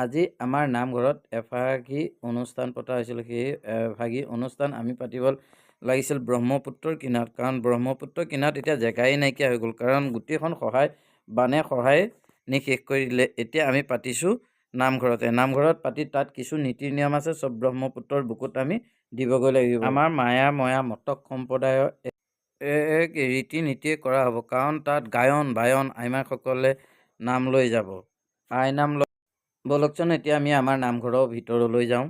আজি আমাৰ নামঘৰত এফাগি অনুষ্ঠান পতা হৈছিল। সেই এফাগি অনুষ্ঠান আমি পাতিব লাগিছিল ব্ৰহ্মপুত্ৰৰ কিনাৰত, কাৰণ ব্ৰহ্মপুত্ৰৰ কিনাৰত এতিয়া জেগাই নাইকিয়া হৈ গ'ল, কাৰণ গোটেইখন বানে খহাই নি শেষ কৰি দিলে। এতিয়া আমি পাতিছোঁ নামঘৰত পাতি তাত কিছু নীতি নিয়ম আছে, চব ব্ৰহ্মপুত্ৰৰ বুকুত আমি দিবগৈ লাগিব। আমাৰ ময়া মটক সম্প্ৰদায়ৰ এক ৰীতি নীতিয়ে কৰা হ'ব, কাৰণ তাত গায়ন বায়ন আইমাসকলে নাম লৈ যাব। আই নাম বলকচোন এতিয়া আমি আমাৰ নামঘৰৰ ভিতৰলৈ যাওঁ।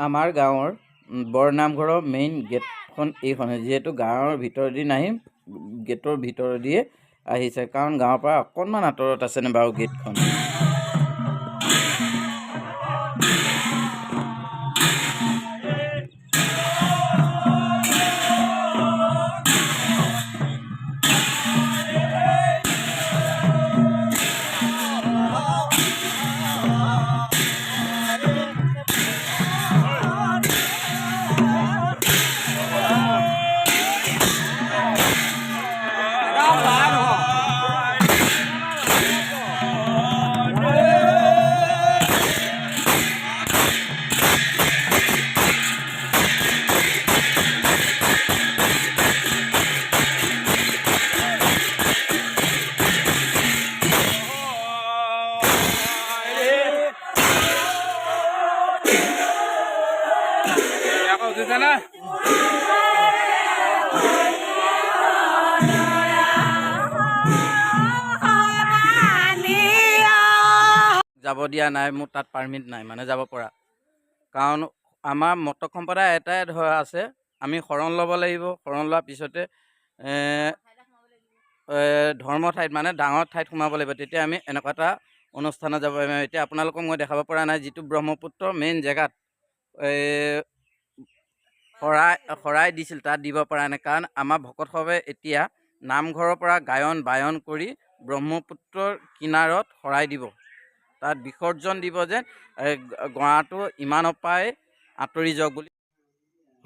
আমাৰ গাঁৱৰ বৰনামঘৰৰ মেইন গেটখন এইখনে, যিহেতু গাঁৱৰ ভিতৰেদি নাহি গেটৰ ভিতৰেদিয়ে আহিছে, কাৰণ গাঁৱৰ পৰা অকণমান আঁতৰত আছেনে বাৰু গেটখন। যাব দিয়া নাই, মোৰ তাত পাৰ্মিট নাই, মানে যাব পৰা, কাৰণ আমাৰ মটক সম্প্ৰদায় এটাই ধৰা আছে, আমি শৰণ ল'ব লাগিব। শৰণ লোৱাৰ পিছতে ধৰ্ম ঠাইত মানে ডাঙৰ ঠাইত সোমাব লাগিব, তেতিয়া আমি এনেকুৱা এটা অনুষ্ঠানত যাব পাৰিম। এতিয়া আপোনালোকক মই দেখাব পৰা নাই, যিটো ব্ৰহ্মপুত্ৰৰ মেইন জেগাত শৰাই দিছিল, তাত দিব পৰা নাই, কাৰণ আমাৰ ভকতসৱে এতিয়া নামঘৰৰ পৰা গায়ন বায়ন কৰি ব্ৰহ্মপুত্ৰৰ কিনাৰত শৰাই দিব, তাত বিসৰ্জন দিব, যেন গৰাটো ইমানৰ পৰাই আঁতৰি যাওক বুলি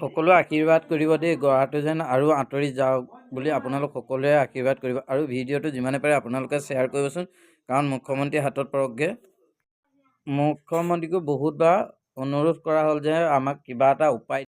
সকলোৱে আশীৰ্বাদ কৰিব দেই। গৰাটো যেন আৰু আঁতৰি যাওক বুলি আপোনালোক সকলোৱে আশীৰ্বাদ কৰিব, আৰু ভিডিঅ'টো যিমানে পাৰে আপোনালোকে শ্বেয়াৰ কৰিবচোন, কাৰণ মুখ্যমন্ত্ৰীৰ হাতত পৰকগৈ। মুখ্যমন্ত্ৰীকো বহুতবাৰ অনুৰোধ কৰা হ'ল যে আমাক কিবা এটা উপায়